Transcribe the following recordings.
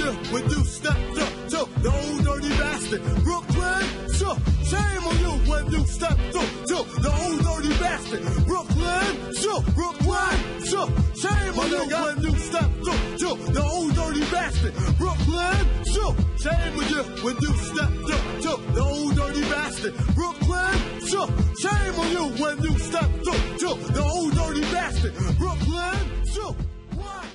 you when you stepped up to the old dirty bastard. Brooklyn, sure, shame on you when you stepped up to the old dirty bastard. Brooklyn, sure, shame on you when you stepped up to the old dirty bastard. Brooklyn, sure, shame on you when you stepped up to the old dirty bastard. Brooklyn, sure, shame on you when you stepped up to the old dirty bastard. Brooklyn, sure, what?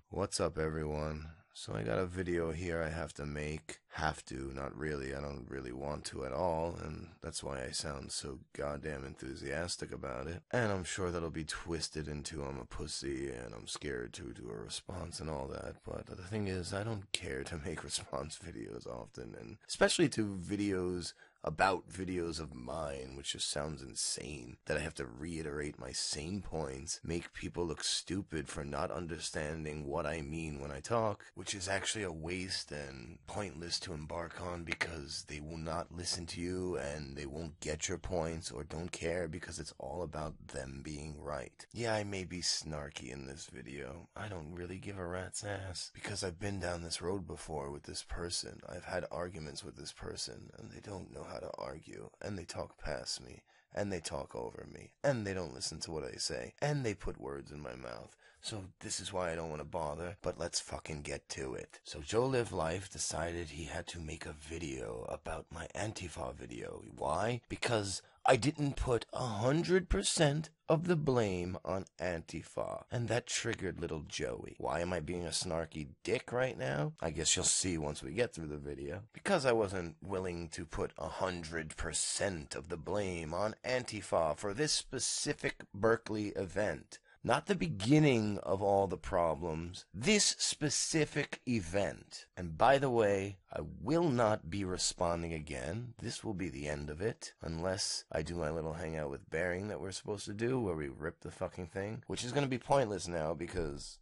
What's up, everyone? So I got a video here I have to make. Have to, not really. I don't really want to at all, and that's why I sound so goddamn enthusiastic about it. And I'm sure that'll be twisted into I'm a pussy and I'm scared to do a response and all that. But the thing is, I don't care to make response videos often, and especially to videos about videos of mine, which just sounds insane, that I have to reiterate my same points, make people look stupid for not understanding what I mean when I talk, which is actually a waste and pointless to embark on because they will not listen to you and they won't get your points or don't care because it's all about them being right. Yeah, I may be snarky in this video. I don't really give a rat's ass because I've been down this road before with this person. I've had arguments with this person and they don't know how to argue, and they talk past me, and they talk over me, and they don't listen to what I say, and they put words in my mouth. So this is why I don't want to bother, but let's fucking get to it. So Joe Liv Life decided he had to make a video about my Antifa video. Why? Because I didn't put 100% of the blame on Antifa, and that triggered little Joey. Why am I being a snarky dick right now? I guess you'll see once we get through the video. Because I wasn't willing to put 100% of the blame on Antifa for this specific Berkeley event. Not the beginning of all the problems, this specific event. And by the way, I will not be responding again. This will be the end of it, unless I do my little hangout with Bearing that we're supposed to do, where we rip the fucking thing, which is going to be pointless now because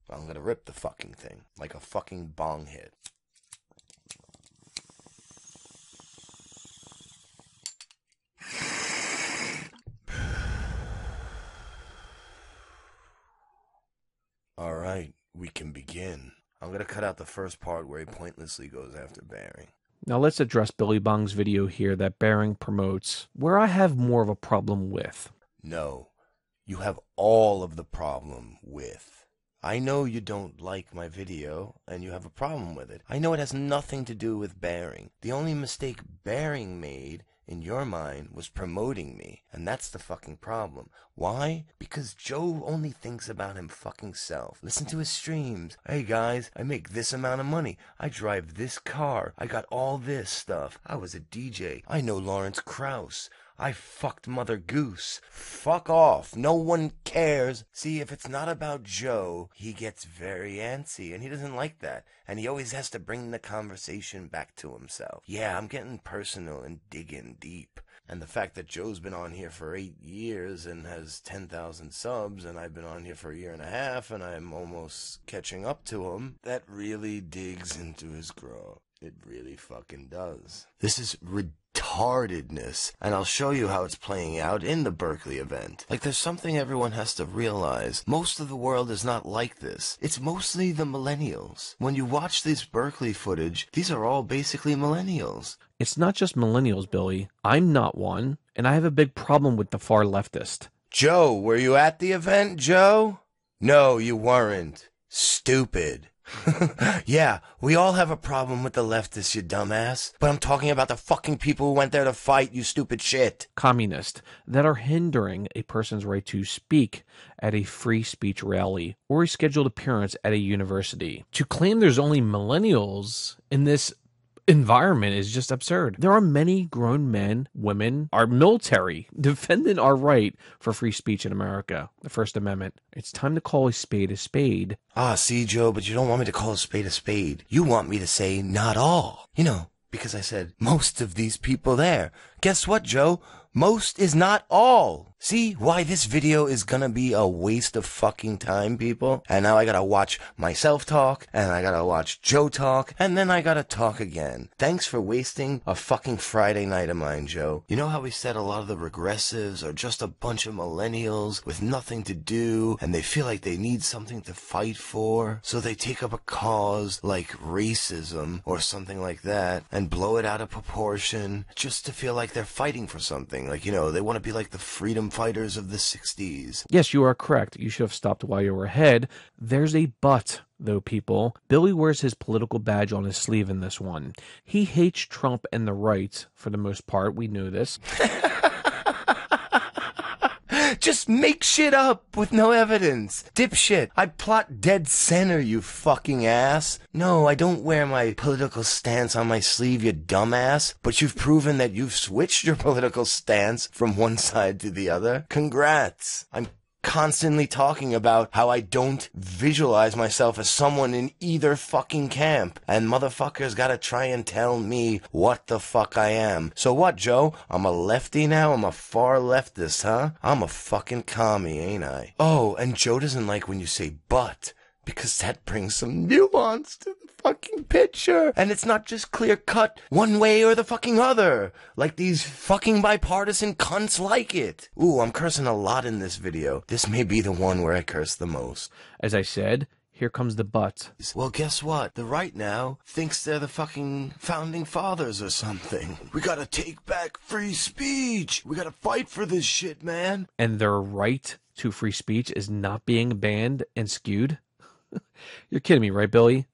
I'm going to rip the fucking thing like a fucking bong hit. Alright, we can begin. I'm going to cut out the first part where he pointlessly goes after Bearing. Now let's address Billy Bong's video here that Bearing promotes, where I have more of a problem with. No, you have all of the problem with. I know you don't like my video, and you have a problem with it. I know it has nothing to do with Bearing. The only mistake Bearing made in your mind was promoting me, and that's the fucking problem. Why? Because Joe only thinks about him fucking self. Listen to his streams. Hey guys, I make this amount of money. I drive this car. I got all this stuff. I was a DJ. I know Lawrence Krauss. I fucked Mother Goose. Fuck off. No one cares. See, if it's not about Joe, he gets very antsy, and he doesn't like that. And he always has to bring the conversation back to himself. Yeah, I'm getting personal and digging deep. And the fact that Joe's been on here for 8 years and has 10,000 subs, and I've been on here for a year and a half, and I'm almost catching up to him, that really digs into his growth. It really fucking does. This is retardedness, and I'll show you how it's playing out in the Berkeley event. Like, there's something everyone has to realize. Most of the world is not like this. It's mostly the millennials. When you watch this Berkeley footage, these are all basically millennials. It's not just millennials, Billy. I'm not one, and I have a big problem with the far leftist. Joe, were you at the event, Joe? No, you weren't. Stupid. Yeah, we all have a problem with the leftists, you dumbass. But I'm talking about the fucking people who went there to fight, you stupid shit. Communist, that are hindering a person's right to speak at a free speech rally or a scheduled appearance at a university. To claim there's only millennials in this environment is just absurd. There are many grown men, women, our military, defending our right for free speech in America, the First Amendment. It's time to call a spade a spade. Ah, see, Joe, but you don't want me to call a spade a spade. You want me to say not all. You know, because I said most of these people there. Guess what, Joe? Most is not all. See why this video is gonna be a waste of fucking time, people? And now I gotta watch myself talk, and I gotta watch Joe talk, and then I gotta talk again. Thanks for wasting a fucking Friday night of mine, Joe. You know how we said a lot of the regressives are just a bunch of millennials with nothing to do, and they feel like they need something to fight for, so they take up a cause like racism or something like that, and blow it out of proportion, just to feel like they're fighting for something. Like, you know, they want to be like the freedom fighters of the 60s. Yes, you are correct. You should have stopped while you were ahead. There's a but, though, people. Billy wears his political badge on his sleeve in this one. He hates Trump and the right, for the most part. We know this. Just make shit up with no evidence. Dipshit. I plot dead center, you fucking ass. No, I don't wear my political stance on my sleeve, you dumbass. But you've proven that you've switched your political stance from one side to the other. Congrats. I'm constantly talking about how I don't visualize myself as someone in either fucking camp, and motherfuckers gotta try and tell me what the fuck I am. So what, Joe? I'm a lefty now? I'm a far leftist, huh? I'm a fucking commie, ain't I? Oh, and Joe doesn't like when you say but, because that brings some nuance to the fucking picture. And it's not just clear cut one way or the fucking other, like these fucking bipartisan cunts like it. Ooh, I'm cursing a lot in this video. This may be the one where I curse the most. As I said, here comes the but. Well, guess what? The right now thinks they're the fucking founding fathers or something. We gotta take back free speech. We gotta fight for this shit, man. And their right to free speech is not being banned and skewed? You're kidding me, right, Billy?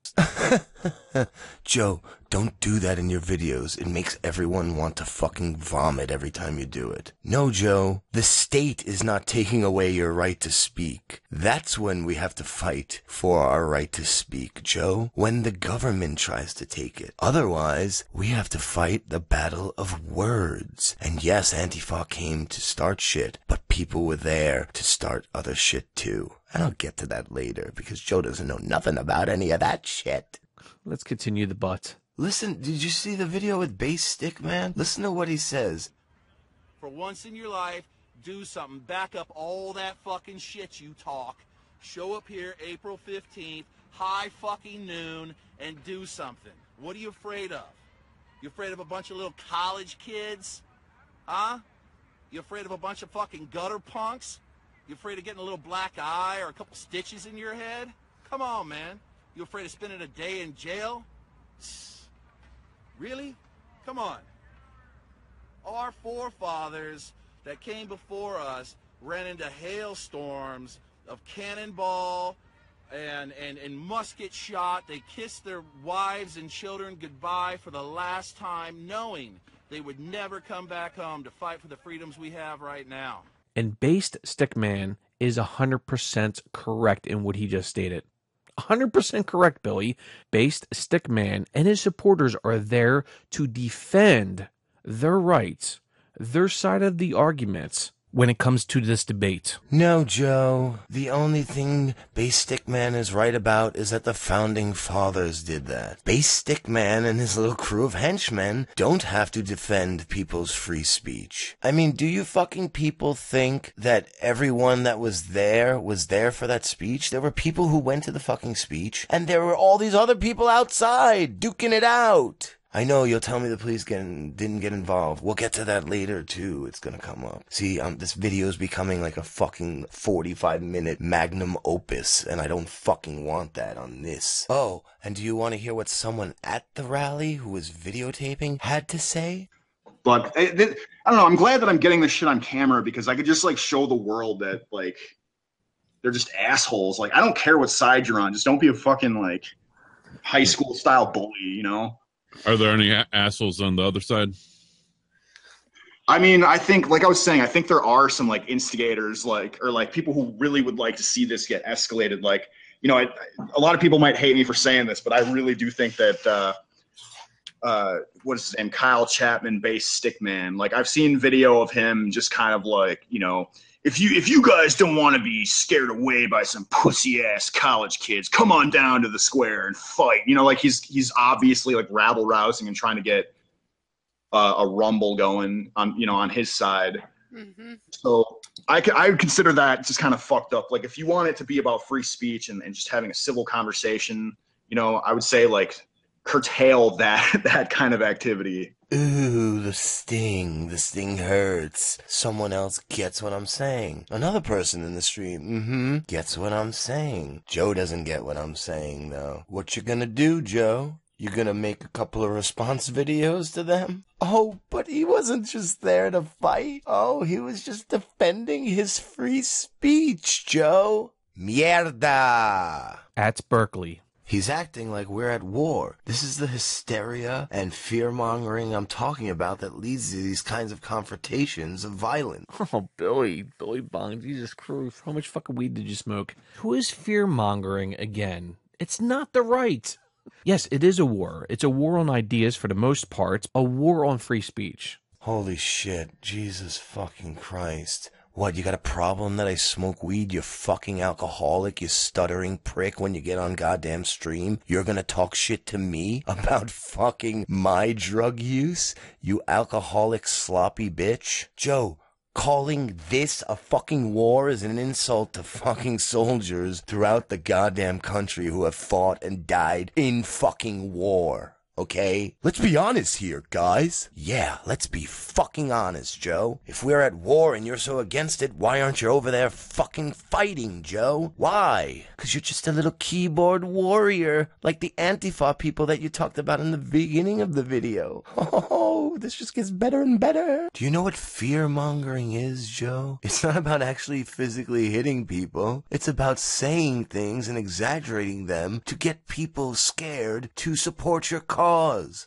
Joe, don't do that in your videos. It makes everyone want to fucking vomit every time you do it. No, Joe, the state is not taking away your right to speak. That's when we have to fight for our right to speak, Joe. When the government tries to take it. Otherwise, we have to fight the battle of words. And yes, Antifa came to start shit, but people were there to start other shit too. And I'll get to that later, because Joe doesn't know nothing about any of that shit. Let's continue the but. Listen, did you see the video with Bass Stick, man? Listen to what he says. For once in your life, do something. Back up all that fucking shit you talk. Show up here April 15th, high fucking noon, and do something. What are you afraid of? You afraid of a bunch of little college kids? Huh? You afraid of a bunch of fucking gutter punks? You afraid of getting a little black eye or a couple stitches in your head? Come on, man. You afraid of spending a day in jail? Really? Come on. Our forefathers that came before us ran into hailstorms of cannonball and musket shot. They kissed their wives and children goodbye for the last time, knowing they would never come back home to fight for the freedoms we have right now. And Based Stickman is 100% correct in what he just stated. 100% correct, Billy. Based Stickman and his supporters are there to defend their rights, their side of the arguments when it comes to this debate. No, Joe. The only thing Bass Stickman is right about is that the founding fathers did that. Bass Stickman and his little crew of henchmen don't have to defend people's free speech. I mean, do you fucking people think that everyone that was there for that speech? There were people who went to the fucking speech, and there were all these other people outside duking it out. I know you'll tell me the police didn't get involved. We'll get to that later, too. It's gonna come up. See, this video's becoming like a fucking 45-minute magnum opus, and I don't fucking want that on this. Oh, and do you want to hear what someone at the rally who was videotaping had to say? But, I don't know, I'm glad that I'm getting this shit on camera, because I could just, like, show the world that, like, they're just assholes. Like, I don't care what side you're on. Just don't be a fucking, like, high school-style bully, you know? Are there any assholes on the other side? I mean, I think, like I was saying, I think there are some, like, instigators, like, or, like, people who really would like to see this get escalated. Like, you know, a lot of people might hate me for saying this, but I really do think that, what is his name? Kyle Chapman, Bass Stickman. Like, I've seen video of him just kind of like, you know, if you guys don't want to be scared away by some pussy ass college kids, come on down to the square and fight. You know, like he's obviously like rabble rousing and trying to get a rumble going on, on his side. Mm-hmm. So I would consider that just kind of fucked up. Like, if you want it to be about free speech and just having a civil conversation, I would say, like, curtail that kind of activity. Ooh, the sting hurts. Someone else gets what I'm saying. Another person in the stream, gets what I'm saying. Joe doesn't get what I'm saying, though. What you gonna do, Joe? You gonna make a couple of response videos to them? Oh, but he wasn't just there to fight. Oh, he was just defending his free speech, Joe. Mierda! At Berkeley. He's acting like we're at war. This is the hysteria and fear-mongering I'm talking about that leads to these kinds of confrontations of violence. Oh, Billy Bong, Jesus Christ. How much fucking weed did you smoke? Who is fear-mongering again? It's not the right. Yes, it is a war. It's a war on ideas for the most part, a war on free speech. Holy shit, Jesus fucking Christ. What, you got a problem that I smoke weed, you fucking alcoholic, you stuttering prick when you get on goddamn stream? You're gonna talk shit to me about fucking my drug use, you alcoholic sloppy bitch? Joe, calling this a fucking war is an insult to fucking soldiers throughout the goddamn country who have fought and died in fucking war. Okay? Let's be honest here, guys. Yeah, let's be fucking honest, Joe. If we're at war and you're so against it, why aren't you over there fucking fighting, Joe? Why? 'Cause you're just a little keyboard warrior, like the Antifa people that you talked about in the beginning of the video. Oh, this just gets better and better. Do you know what fear-mongering is, Joe? It's not about actually physically hitting people. It's about saying things and exaggerating them to get people scared to support your cause.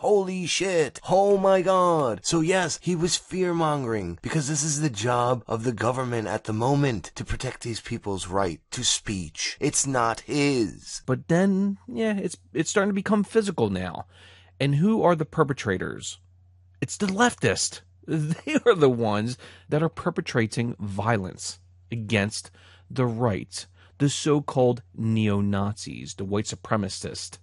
Holy shit. Oh my god. So yes, he was fear-mongering because this is the job of the government at the moment, to protect these people's right to speech. It's not his. But then, yeah, it's starting to become physical now. And who are the perpetrators? It's the leftists. They are the ones that are perpetrating violence against the right. The so-called neo-Nazis, the white supremacists,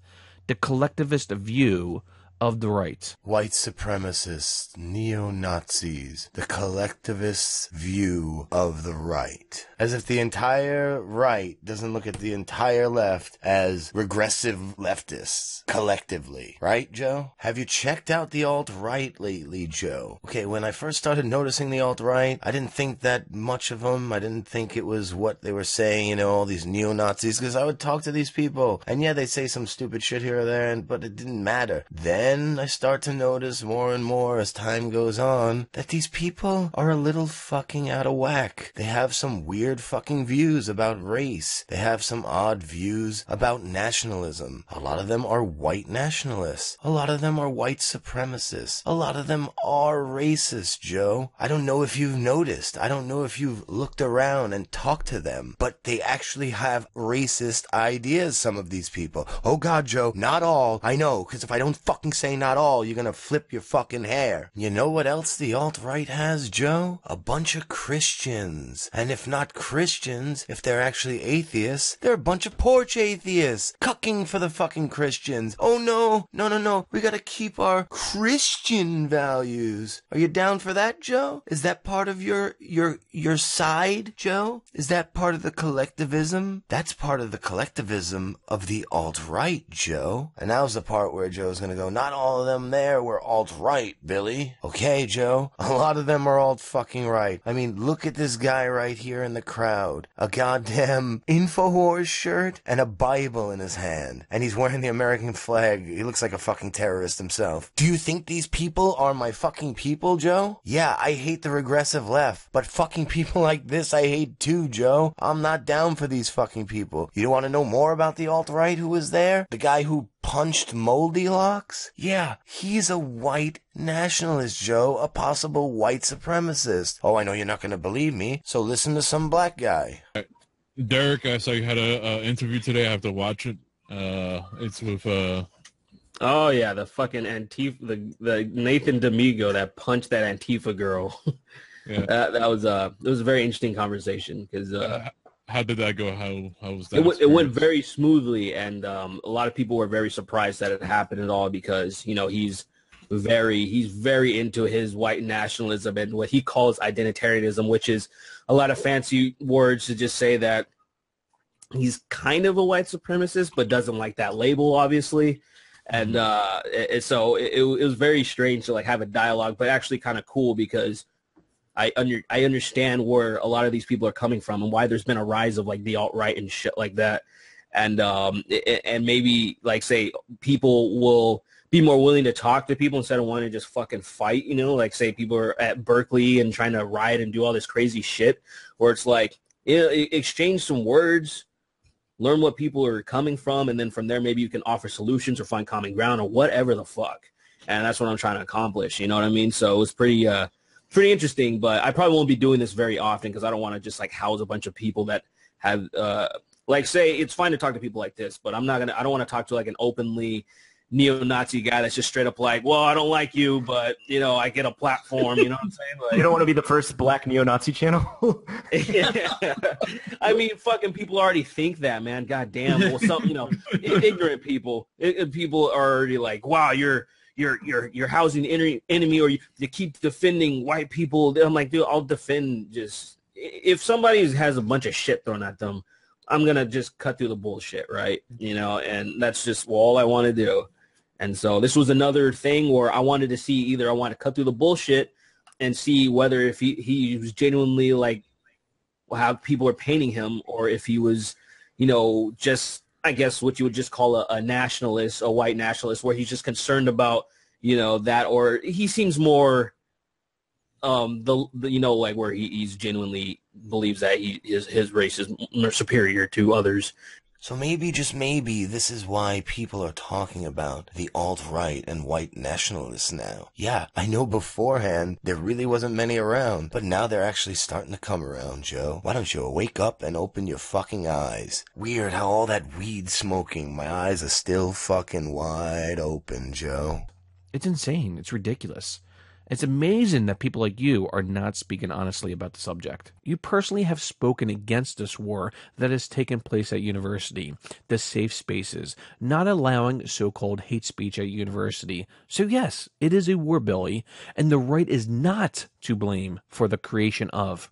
the collectivist view of the right. White supremacists, neo-Nazis, the collectivist view of the right. As if the entire right doesn't look at the entire left as regressive leftists, collectively. Right, Joe? Have you checked out the alt-right lately, Joe? Okay, when I first started noticing the alt-right, I didn't think that much of them. I didn't think it was what they were saying, all these neo-Nazis, because I would talk to these people, and yeah, they say some stupid shit here or there, but it didn't matter. Then I start to notice more and more as time goes on that these people are a little fucking out of whack. They have some weird fucking views about race. They have some odd views about nationalism. A lot of them are white nationalists. A lot of them are white supremacists. A lot of them are racist, Joe. I don't know if you've noticed. I don't know if you've looked around and talked to them, but they actually have racist ideas, some of these people. Oh God, Joe, not all. I know, because if I don't fucking say not all, you're gonna flip your fucking hair. You know what else the alt-right has, Joe? A bunch of Christians. And if not Christians, if they're actually atheists, they're a bunch of porch atheists, cucking for the fucking Christians. Oh no, no. We gotta keep our Christian values. Are you down for that, Joe? Is that part of your side, Joe? Is that part of the collectivism? That's part of the collectivism of the alt-right, Joe. And now's the part where Joe's gonna go, not all of them there were alt-right, Billy. Okay, Joe, a lot of them are alt-fucking right. I mean, look at this guy right here in the crowd. A goddamn InfoWars shirt and a Bible in his hand. And he's wearing the American flag. He looks like a fucking terrorist himself. Do you think these people are my fucking people, Joe? Yeah, I hate the regressive left, but fucking people like this I hate too, Joe. I'm not down for these fucking people. You want to know more about the alt-right who was there? The guy who punched Moldy Locks? Yeah, he's a white nationalist, Joe, a possible white supremacist. Oh, I know you're not going to believe me, so listen to some black guy. Derek, I saw you had a interview today. I have to watch it. It's with oh yeah, the fucking Antifa, the Nathan D'Amigo that punched that Antifa girl. Yeah. That was it was a very interesting conversation because how did that go? How was that? It went very smoothly, and a lot of people were very surprised that it happened at all because he's he's very into his white nationalism and what he calls identitarianism, which is a lot of fancy words to just say that he's kind of a white supremacist, but doesn't like that label, obviously. And so it was very strange to like have a dialogue, but actually kind of cool because I understand where a lot of these people are coming from and why there's been a rise of like the alt-right and shit like that. And maybe like say people will be more willing to talk to people instead of wanting to just fucking fight, you know, like say people are at Berkeley and trying to riot and do all this crazy shit where it's like, you know, exchange some words, learn what people are coming from, and then from there maybe you can offer solutions or find common ground or whatever the fuck. And that's what I'm trying to accomplish, you know what I mean? So it was pretty interesting, but I probably won't be doing this very often because I don't want to just like house a bunch of people that have like say it's fine to talk to people like this, but I don't want to talk to like an openly neo-Nazi guy that's just straight up like, well, I don't like you, but you know, I get a platform, you know what I'm saying? Like, you don't want to be the first black neo-Nazi channel? Yeah. I mean, fucking people already think that, man. God damn. Well, some, you know, ignorant people are already like, wow, you're housing the enemy, or you keep defending white people. I'm like, dude, I'll defend just if somebody has a bunch of shit thrown at them, I'm gonna just cut through the bullshit, right? You know, and that's just all I want to do. And so this was another thing where I wanted to see either I want to cut through the bullshit and see whether if he was genuinely like how people are painting him, or if he was, you know, just I guess what you would just call a nationalist, a white nationalist, where he's just concerned about, you know, that, or he seems more the you know, like where he's genuinely believes that his race is more superior to others. So maybe, just maybe, this is why people are talking about the alt-right and white nationalists now. Yeah, I know beforehand there really wasn't many around, but now they're actually starting to come around, Joe. Why don't you wake up and open your fucking eyes? Weird how all that weed smoking, my eyes are still fucking wide open, Joe. It's insane. It's ridiculous. It's amazing that people like you are not speaking honestly about the subject. You personally have spoken against this war that has taken place at university, the safe spaces, not allowing so-called hate speech at university. So yes, it is a war, Billy, and the right is not to blame for the creation of.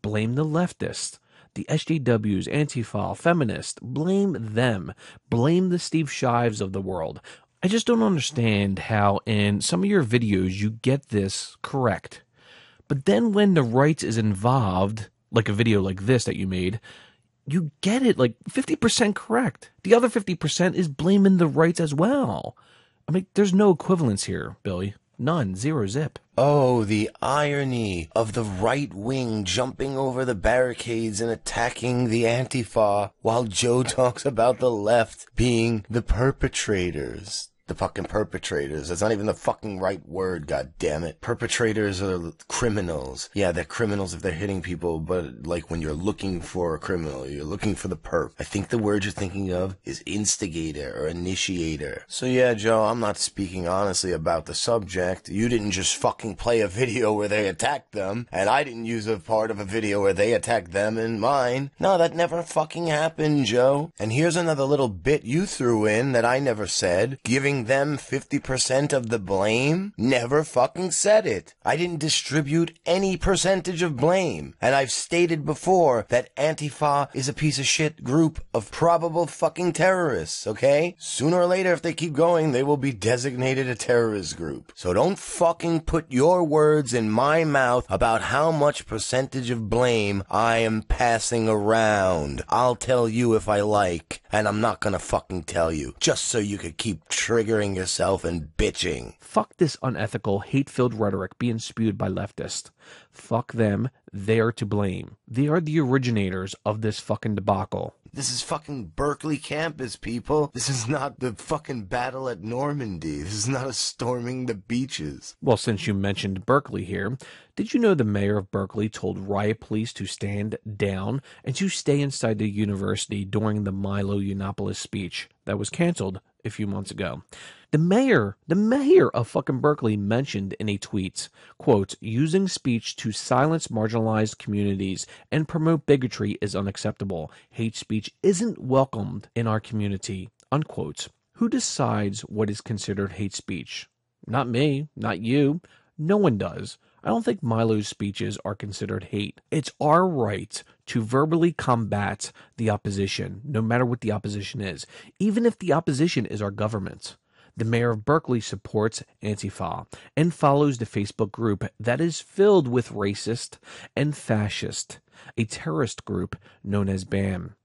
Blame the leftists. The SJWs, Antifa, feminists, blame them. Blame the Steve Shives of the world. I just don't understand how in some of your videos you get this correct. But then when the right is involved, like a video like this that you made, you get it like 50% correct. The other 50% is blaming the rights as well. I mean, there's no equivalence here, Billy. None. Zero zip. Oh, the irony of the right wing jumping over the barricades and attacking the Antifa while Joe talks about the left being the perpetrators. The fucking perpetrators. That's not even the fucking right word, god damn it. Perpetrators are criminals. Yeah, they're criminals if they're hitting people, but like when you're looking for a criminal, you're looking for the perp. I think the word you're thinking of is instigator or initiator. So yeah, Joe, I'm not speaking honestly about the subject. You didn't just fucking play a video where they attacked them, and I didn't use a part of a video where they attacked them in mine. No, that never fucking happened, Joe. And here's another little bit you threw in that I never said. Giving them 50% of the blame? Never fucking said it. I didn't distribute any percentage of blame. And I've stated before that Antifa is a piece of shit group of probable fucking terrorists, okay? Sooner or later, if they keep going, they will be designated a terrorist group. So don't fucking put your words in my mouth about how much percentage of blame I am passing around. I'll tell you if I like, and I'm not gonna fucking tell you, just so you could keep triggering yourself and bitching. Fuck this unethical, hate-filled rhetoric being spewed by leftists. Fuck them. They are to blame. They are the originators of this fucking debacle. This is fucking Berkeley campus, people. This is not the fucking battle at Normandy. This is not a storming the beaches. Well, since you mentioned Berkeley here, did you know the mayor of Berkeley told riot police to stand down and to stay inside the university during the Milo Yiannopoulos speech that was canceled a few months ago? The mayor of fucking Berkeley mentioned in a tweet, quote, using speech to silence marginalized communities and promote bigotry is unacceptable. Hate speech isn't welcomed in our community, unquote. Who decides what is considered hate speech? Not me, not you. No one does. I don't think Milo's speeches are considered hate. It's our right to verbally combat the opposition, no matter what the opposition is, even if the opposition is our government. The mayor of Berkeley supports Antifa and follows the Facebook group that is filled with racist and fascist, a terrorist group known as BAM.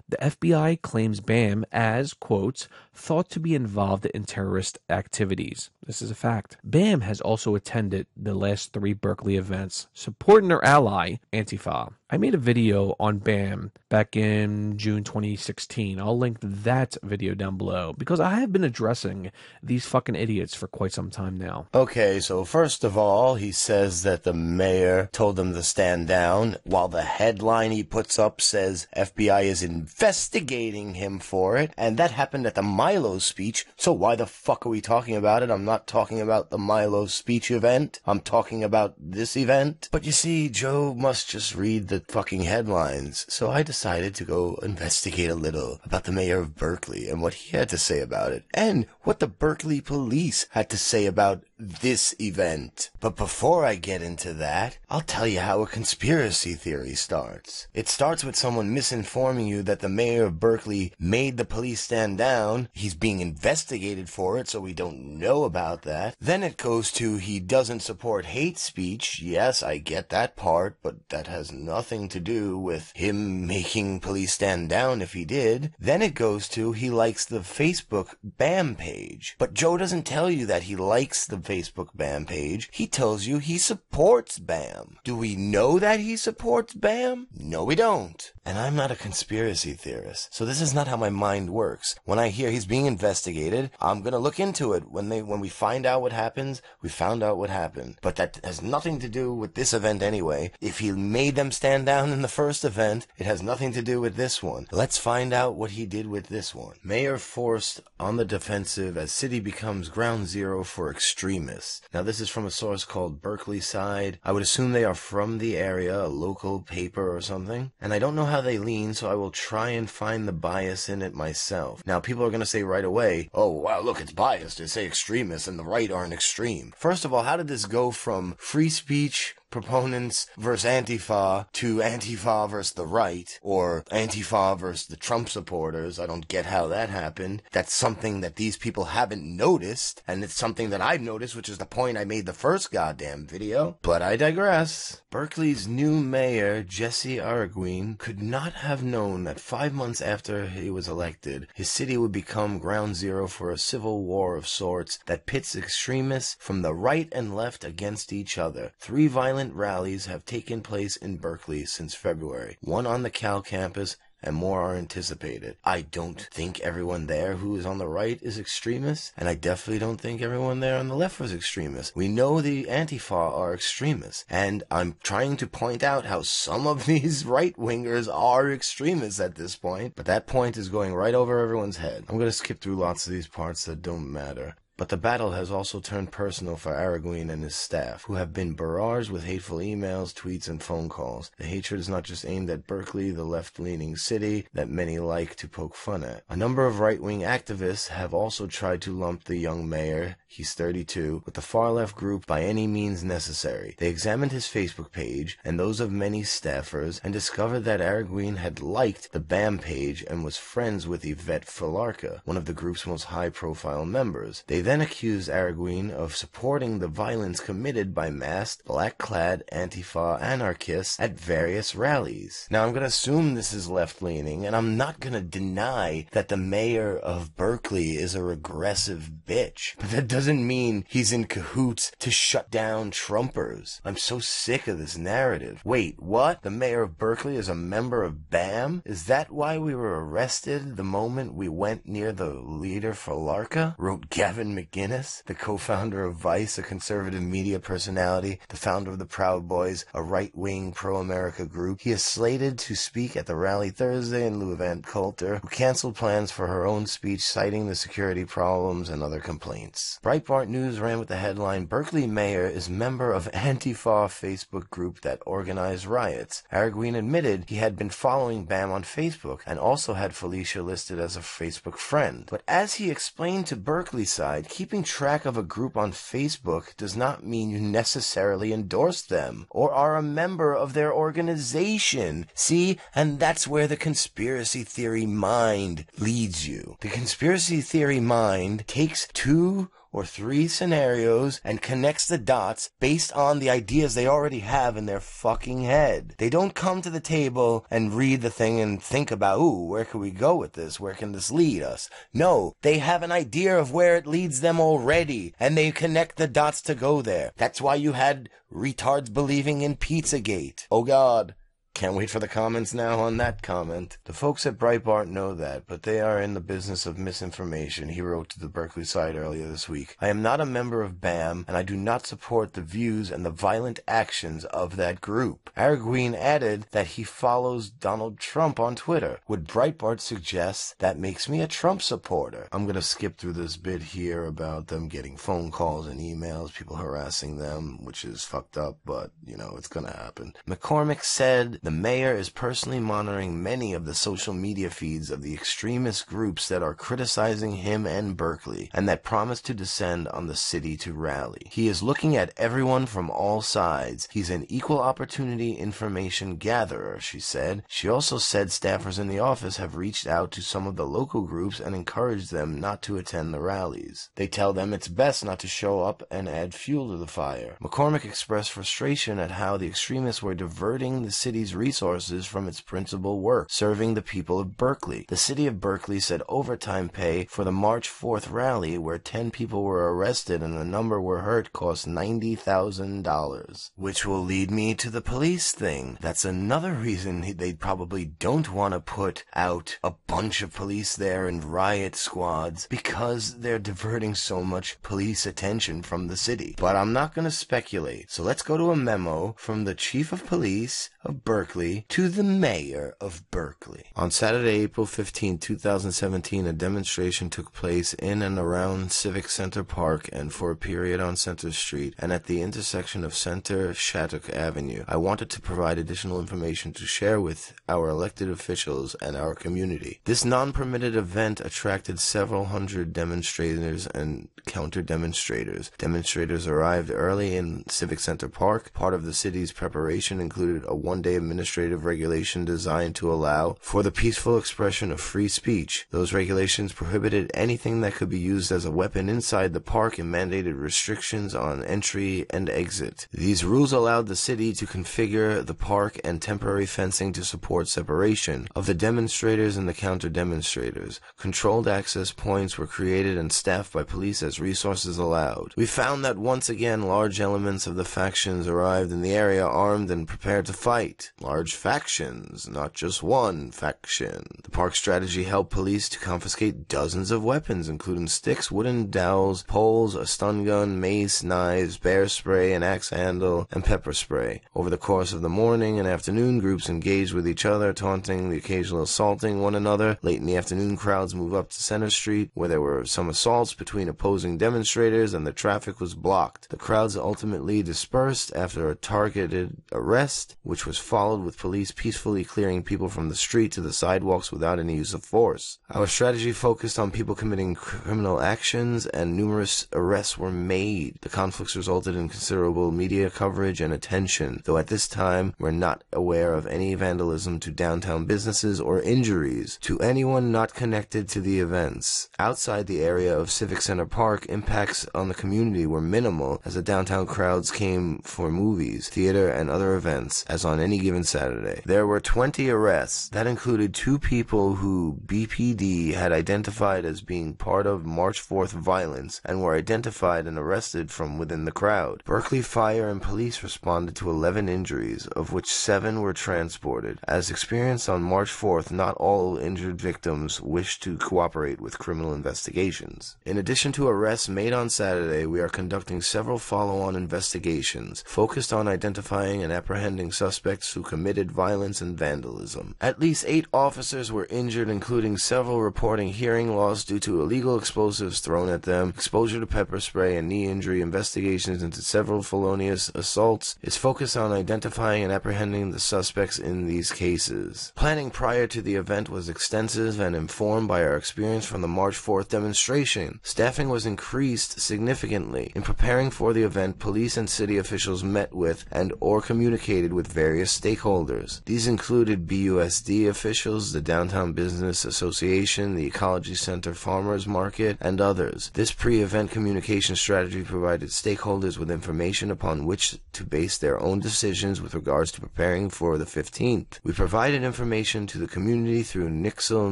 The FBI claims BAM as, quote, thought to be involved in terrorist activities. This is a fact. BAM has also attended the last 3 Berkeley events, supporting their ally, Antifa. I made a video on BAM back in June 2016. I'll link that video down below because I have been addressing these fucking idiots for quite some time now. Okay, so first of all, he says that the mayor told them to stand down, while the headline he puts up says FBI is investigating him for it, and that happened at the Milo speech, so why the fuck are we talking about it? I'm not talking about the Milo speech event. I'm talking about this event. But you see, Joe must just read the fucking headlines, so I decided to go investigate a little about the mayor of Berkeley and what he had to say about it, and what the Berkeley police had to say about this event. But before I get into that, I'll tell you how a conspiracy theory starts. It starts with someone misinforming you that the mayor of Berkeley made the police stand down. He's being investigated for it, so we don't know about that. Then it goes to he doesn't support hate speech. Yes, I get that part, but that has nothing to do with him making police stand down if he did. Then it goes to he likes the Facebook BAM page. But Joe doesn't tell you that he likes the Facebook BAM page. He tells you he supports BAM. Do we know that he supports BAM? No, we don't. And I'm not a conspiracy theorist, so this is not how my mind works. When I hear he's being investigated, I'm gonna look into it. When we find out what happens, we found out what happened. But that has nothing to do with this event anyway. If he made them stand down in the first event, it has nothing to do with this one. Let's find out what he did with this one. Mayor forced on the defensive as city becomes ground zero for extremists. Now this is from a source called Berkeley Side. I would assume they are from the area, a local paper or something. And I don't know how they lean, so I will try and find the bias in it myself. Now people are going to say right away, oh wow, look, it's biased. They say extremists and the right aren't extreme. First of all, how did this go from free speech proponents versus Antifa to Antifa versus the right, or Antifa versus the Trump supporters? I don't get how that happened. That's something that these people haven't noticed, and it's something that I've noticed, which is the point I made the first goddamn video. But I digress. Berkeley's new mayor, Jesse Arreguin, could not have known that 5 months after he was elected, his city would become ground zero for a civil war of sorts that pits extremists from the right and left against each other. 3 violent rallies have taken place in Berkeley since February, one on the Cal campus, and more are anticipated. I don't think everyone there who is on the right is extremist, and I definitely don't think everyone there on the left was extremist. We know the Antifa are extremists, and I'm trying to point out how some of these right-wingers are extremists at this point, but that point is going right over everyone's head. I'm going to skip through lots of these parts that don't matter. But the battle has also turned personal for Arreguin and his staff, who have been barraged with hateful emails, tweets, and phone calls. The hatred is not just aimed at Berkeley, the left-leaning city that many like to poke fun at. A number of right-wing activists have also tried to lump the young mayor, he's 32, with the far-left group by any means necessary. They examined his Facebook page and those of many staffers and discovered that Arreguin had liked the BAM page and was friends with Yvette Falarca, one of the group's most high-profile members. They then accused Arreguin of supporting the violence committed by masked, black-clad Antifa anarchists at various rallies. Now, I'm going to assume this is left-leaning, and I'm not going to deny that the mayor of Berkeley is a regressive bitch. But that doesn't mean he's in cahoots to shut down Trumpers. I'm so sick of this narrative. Wait, what? The mayor of Berkeley is a member of BAM? Is that why we were arrested the moment we went near the leader Falarca? Wrote Gavin McGinnis, the co-founder of Vice, a conservative media personality, the founder of the Proud Boys, a right-wing pro-America group. He is slated to speak at the rally Thursday in lieu of Ann Coulter, who canceled plans for her own speech, citing the security problems and other complaints. Breitbart News ran with the headline, Berkeley mayor is member of Antifa Facebook group that organized riots. Arreguin admitted he had been following BAM on Facebook and also had Felicia listed as a Facebook friend. But as he explained to Berkeley Side, And keeping track of a group on Facebook does not mean you necessarily endorse them or are a member of their organization. See? And that's where the conspiracy theory mind leads you. The conspiracy theory mind takes 2 or 3 scenarios and connects the dots based on the ideas they already have in their fucking head. They don't come to the table and read the thing and think about, ooh, where can we go with this? Where can this lead us? No, they have an idea of where it leads them already, and they connect the dots to go there. That's why you had retards believing in Pizzagate. Oh God. Can't wait for the comments now on that comment. The folks at Breitbart know that, but they are in the business of misinformation, he wrote to the Berkeley site earlier this week. I am not a member of BAM, and I do not support the views and the violent actions of that group. Arguin added that he follows Donald Trump on Twitter. Would Breitbart suggest that makes me a Trump supporter? I'm gonna skip through this bit here about them getting phone calls and emails, people harassing them, which is fucked up, but, you know, it's gonna happen. McCormick said the mayor is personally monitoring many of the social media feeds of the extremist groups that are criticizing him and Berkeley, and that promise to descend on the city to rally. He is looking at everyone from all sides. He's an equal opportunity information gatherer, she said. She also said staffers in the office have reached out to some of the local groups and encouraged them not to attend the rallies. They tell them it's best not to show up and add fuel to the fire. McCormick expressed frustration at how the extremists were diverting the city's resources from its principal work, serving the people of Berkeley. The city of Berkeley said overtime pay for the March 4th rally, where 10 people were arrested and a number were hurt, cost $90,000. Which will lead me to the police thing. That's another reason they probably don't want to put out a bunch of police there and riot squads, because they're diverting so much police attention from the city. But I'm not going to speculate. So let's go to a memo from the chief of police of Berkeley to the mayor of Berkeley. On Saturday, April 15, 2017, a demonstration took place in and around Civic Center Park and for a period on Center Street and at the intersection of Center Shattuck Avenue. I wanted to provide additional information to share with our elected officials and our community. This non-permitted event attracted several hundred demonstrators and counter-demonstrators. Demonstrators arrived early in Civic Center Park. Part of the city's preparation included a one-day administrative regulation designed to allow for the peaceful expression of free speech. Those regulations prohibited anything that could be used as a weapon inside the park and mandated restrictions on entry and exit. These rules allowed the city to configure the park and temporary fencing to support separation of the demonstrators and the counter-demonstrators. Controlled access points were created and staffed by police as resources allowed. We found that once again large elements of the factions arrived in the area armed and prepared to fight. Large factions, not just one faction. The park strategy helped police to confiscate dozens of weapons, including sticks, wooden dowels, poles, a stun gun, mace, knives, bear spray, an axe handle, and pepper spray. Over the course of the morning and afternoon, groups engaged with each other, taunting, the occasional assaulting one another. Late in the afternoon, crowds moved up to Center Street, where there were some assaults between opposing demonstrators and the traffic was blocked. The crowds ultimately dispersed after a targeted arrest, which was followed with police peacefully clearing people from the street to the sidewalks without any use of force. Our strategy focused on people committing criminal actions, and numerous arrests were made. The conflicts resulted in considerable media coverage and attention, though at this time we're not aware of any vandalism to downtown businesses or injuries to anyone not connected to the events. Outside the area of Civic Center Park, impacts on the community were minimal, as the downtown crowds came for movies, theater, and other events, as on any given Saturday. There were 20 arrests. That included 2 people who BPD had identified as being part of March 4th violence and were identified and arrested from within the crowd. Berkeley Fire and Police responded to 11 injuries, of which 7 were transported. As experienced on March 4th, not all injured victims wished to cooperate with criminal investigations. In addition to arrests made on Saturday, we are conducting several follow-on investigations focused on identifying and apprehending suspects who committed violence and vandalism. At least 8 officers were injured, including several reporting hearing loss due to illegal explosives thrown at them, exposure to pepper spray, and knee injury. Investigations into several felonious assaults is focused on identifying and apprehending the suspects in these cases. Planning prior to the event was extensive and informed by our experience from the March 4th demonstration. Staffing was increased significantly. In preparing for the event, police and city officials met with and or communicated with various stakeholders. These included BUSD officials, the Downtown Business Association, the Ecology Center Farmers Market, and others. This pre-event communication strategy provided stakeholders with information upon which to base their own decisions with regards to preparing for the 15th. We provided information to the community through Nixle,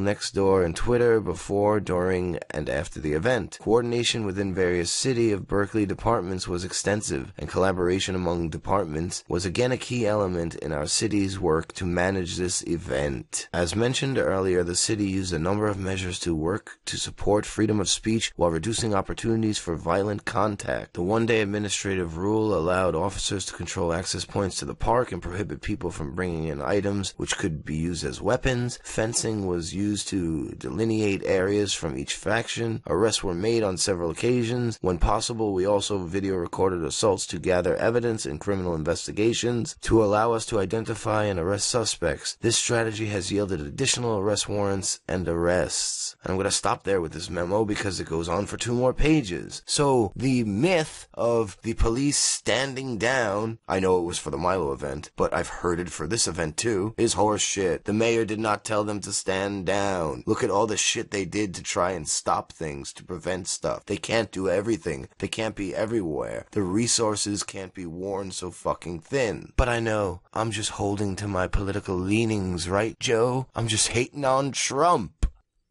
Nextdoor, and Twitter before, during, and after the event. Coordination within various City of Berkeley departments was extensive, and collaboration among departments was again a key element in our city's work to manage this event. As mentioned earlier, the city used a number of measures to work to support freedom of speech while reducing opportunities for violent contact. The one-day administrative rule allowed officers to control access points to the park and prohibit people from bringing in items which could be used as weapons. Fencing was used to delineate areas from each faction. Arrests were made on several occasions. When possible, we also video recorded assaults to gather evidence in criminal investigations to allow us to identify and arrest suspects. This strategy has yielded additional arrest warrants and arrests. And I'm going to stop there with this memo because it goes on for 2 more pages. So, the myth of the police standing down, I know it was for the Milo event, but I've heard it for this event too, is horse shit. The mayor did not tell them to stand down. Look at all the shit they did to try and stop things, to prevent stuff. They can't do everything. They can't be everywhere. The resources can't be worn so fucking thin. But I know, I'm just holding to my political leanings, right, Joe? I'm just hating on Trump.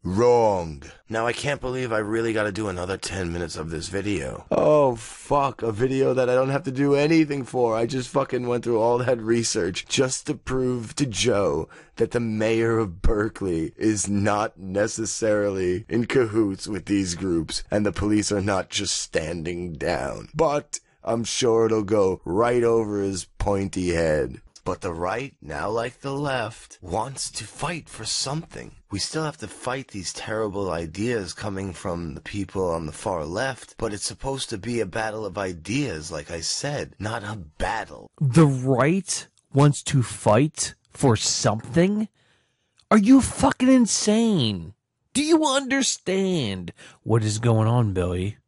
Wrong. Now I can't believe I really gotta do another 10 minutes of this video. Oh fuck, a video that I don't have to do anything for. I just fucking went through all that research just to prove to Joe that the mayor of Berkeley is not necessarily in cahoots with these groups and the police are not just standing down. But I'm sure it'll go right over his pointy head. But the right, now like the left, wants to fight for something. We still have to fight these terrible ideas coming from the people on the far left, but it's supposed to be a battle of ideas, like I said, not a battle. The right wants to fight for something? Are you fucking insane? Do you understand what is going on, Billy?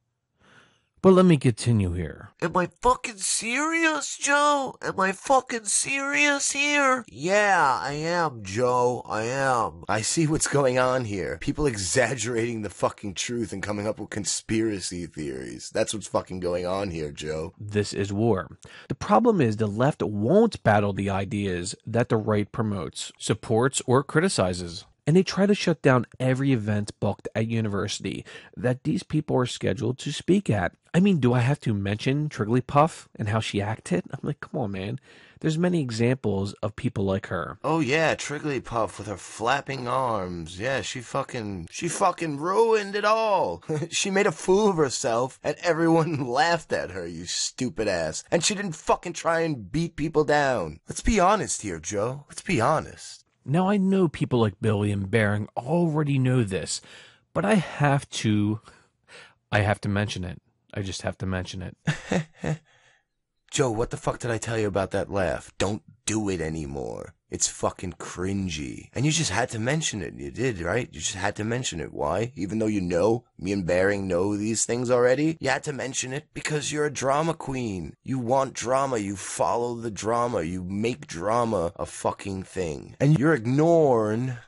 But let me continue here. Am I fucking serious, Joe? Am I fucking serious here? Yeah, I am, Joe. I am. I see what's going on here. People exaggerating the fucking truth and coming up with conspiracy theories. That's what's fucking going on here, Joe. This is war. The problem is the left won't battle the ideas that the right promotes, supports, or criticizes. And they try to shut down every event booked at university that these people are scheduled to speak at. I mean, do I have to mention Trigglypuff and how she acted? I'm like, come on, man. There's many examples of people like her. Oh yeah, Trigglypuff with her flapping arms. Yeah, she fucking ruined it all. She made a fool of herself and everyone laughed at her, you stupid ass. And she didn't fucking try and beat people down. Let's be honest here, Joe. Let's be honest. Now, I know people like Billy and Bering already know this, but I have to mention it. I just have to mention it. Joe, what the fuck did I tell you about that laugh? Don't do it anymore. It's fucking cringy. And you just had to mention it. You did, right? You just had to mention it. Why? Even though you know, me and Bering know these things already, you had to mention it because you're a drama queen. You want drama. You follow the drama. You make drama a fucking thing. And you're ignoring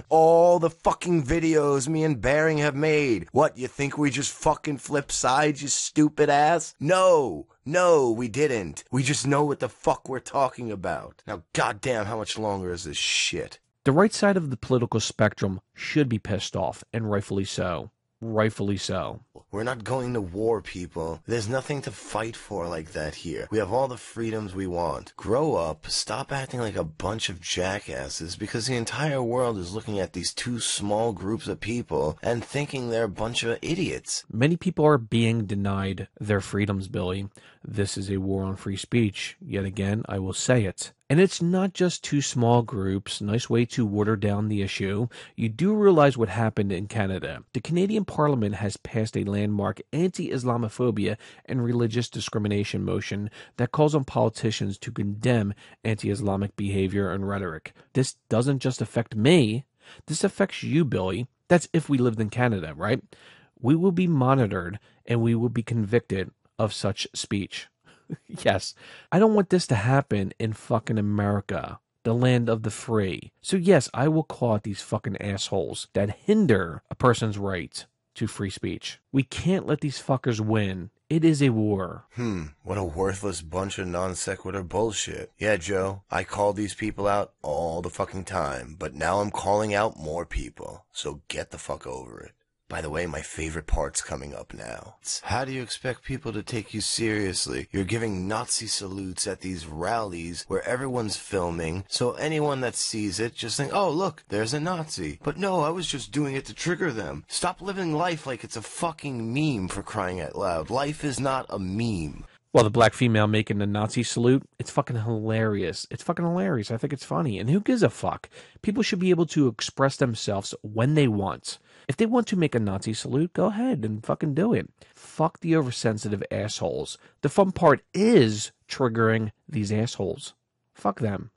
all the fucking videos me and Bering have made. What, you think we just fucking flip sides, you stupid ass? No, we didn't. We just know what the fuck we're talking about. Now, goddamn, how much longer is this shit? The right side of the political spectrum should be pissed off, and rightfully so. Rightfully so. We're not going to war, people. There's nothing to fight for like that here. We have all the freedoms we want. Grow up, stop acting like a bunch of jackasses, because the entire world is looking at these 2 small groups of people and thinking they're a bunch of idiots. Many people are being denied their freedoms, Billy. This is a war on free speech. Yet again, I will say it. And it's not just two small groups. Nice way to water down the issue. You do realize what happened in Canada. The Canadian Parliament has passed a landmark anti-Islamophobia and religious discrimination motion that calls on politicians to condemn anti-Islamic behavior and rhetoric. This doesn't just affect me. This affects you, Billy. That's if we lived in Canada, right? We will be monitored and we will be convicted of such speech. Yes, I don't want this to happen in fucking America, the land of the free. So yes, I will call out these fucking assholes that hinder a person's right to free speech. We can't let these fuckers win. It is a war. What a worthless bunch of non sequitur bullshit. Yeah, Joe, I call these people out all the fucking time, but now I'm calling out more people. So get the fuck over it. By the way, my favorite part's coming up now. How do you expect people to take you seriously? You're giving Nazi salutes at these rallies where everyone's filming, so anyone that sees it just think, oh, look, there's a Nazi. But no, I was just doing it to trigger them. Stop living life like it's a fucking meme, for crying out loud. Life is not a meme. Well, the black female making the Nazi salute, it's fucking hilarious. It's fucking hilarious. I think it's funny. And who gives a fuck? People should be able to express themselves when they want. If they want to make a Nazi salute, go ahead and fucking do it. Fuck the oversensitive assholes. The fun part is triggering these assholes. Fuck them.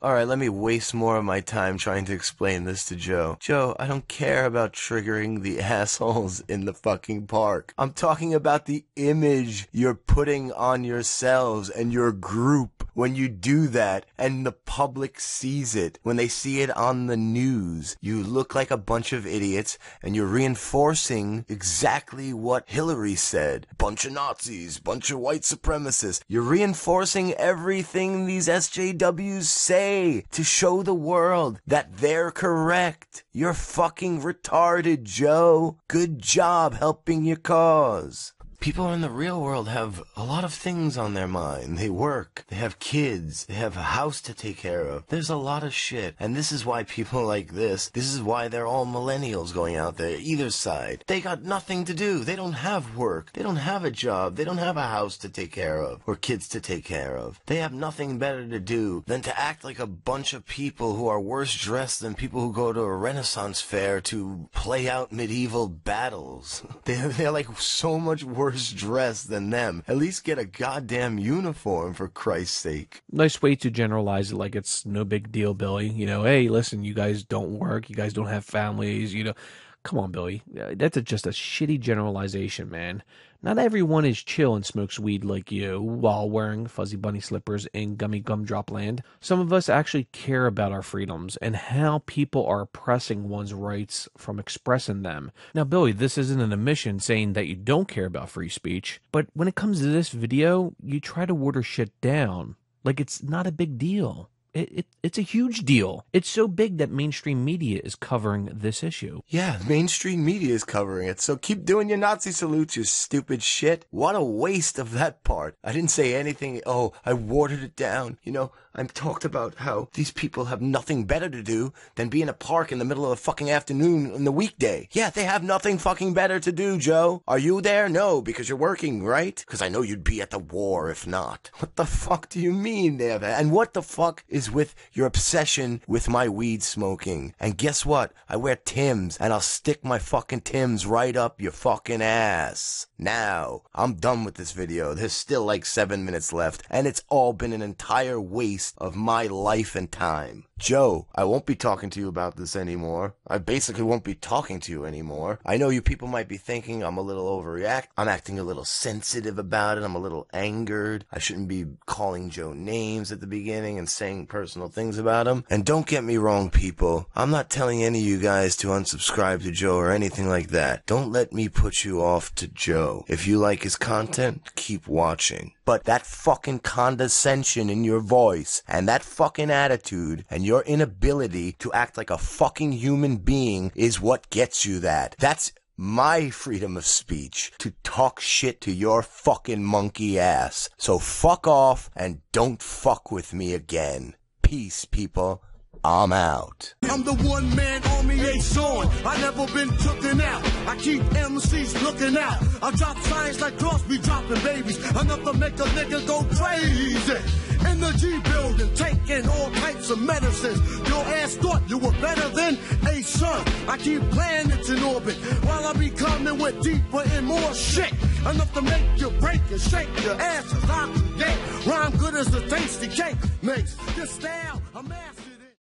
Alright, let me waste more of my time trying to explain this to Joe. Joe, I don't care about triggering the assholes in the fucking park. I'm talking about the image you're putting on yourselves and your group when you do that and the public sees it. When they see it on the news, you look like a bunch of idiots and you're reinforcing exactly what Hillary said. Bunch of Nazis, bunch of white supremacists. You're reinforcing everything these SJWs say to show the world that they're correct. You're fucking retarded, Joe. Good job helping your cause. People in the real world have a lot of things on their mind. They work, they have kids, they have a house to take care of. There's a lot of shit. And this is why people like this is why they're all millennials going out there, either side. They got nothing to do. They don't have work. They don't have a job. They don't have a house to take care of or kids to take care of. They have nothing better to do than to act like a bunch of people who are worse dressed than people who go to a Renaissance fair to play out medieval battles. They're like so much worse dressed than them. At least get a goddamn uniform, for Christ's sake. Nice way to generalize it like it's no big deal, Billy. You know, hey, listen, you guys don't work, you guys don't have families, you know. Come on, Billy. That's just a shitty generalization, man. Not everyone is chill and smokes weed like you while wearing fuzzy bunny slippers in gummy gumdrop land. Some of us actually care about our freedoms and how people are oppressing one's rights from expressing them. Now, Billy, this isn't an admission saying that you don't care about free speech, but when it comes to this video, you try to water shit down like it's not a big deal. It's a huge deal. It's so big that mainstream media is covering this issue. Yeah, mainstream media is covering it, so keep doing your Nazi salutes, you stupid shit. What a waste of that part. I didn't say anything, oh, I watered it down. You know, I talked about how these people have nothing better to do than be in a park in the middle of the fucking afternoon on the weekday. Yeah, they have nothing fucking better to do, Joe. Are you there? No, because you're working, right? Because I know you'd be at the war if not. What the fuck do you mean they have that? And what the fuck is with your obsession with my weed smoking? And guess what? I wear Timbs, and I'll stick my fucking Timbs right up your fucking ass. Now, I'm done with this video. There's still like 7 minutes left, and it's all been an entire waste of my life and time. Joe, I won't be talking to you about this anymore. I basically won't be talking to you anymore. I know you people might be thinking I'm a little I'm acting a little sensitive about it. I'm a little angered. I shouldn't be calling Joe names at the beginning and saying personal things about him. And don't get me wrong, people. I'm not telling any of you guys to unsubscribe to Joe or anything like that. Don't let me put you off to Joe. If you like his content, keep watching. But that fucking condescension in your voice and that fucking attitude and your inability to act like a fucking human being is what gets you that. That's my freedom of speech, to talk shit to your fucking monkey ass. So fuck off and don't fuck with me again. Peace, people. I'm out. I'm the one-man army, ain't showing. I never been tooken out. I keep MCs looking out. I drop signs like Crosby dropping babies. Enough to make a nigga go crazy. In the G building, taking all types of medicines. Your ass thought you were better than a son. I keep planets in orbit while I be coming with deeper and more shit. Enough to make you break and shake your asses out the gate. Rhyme good as a tasty cake makes this style a master.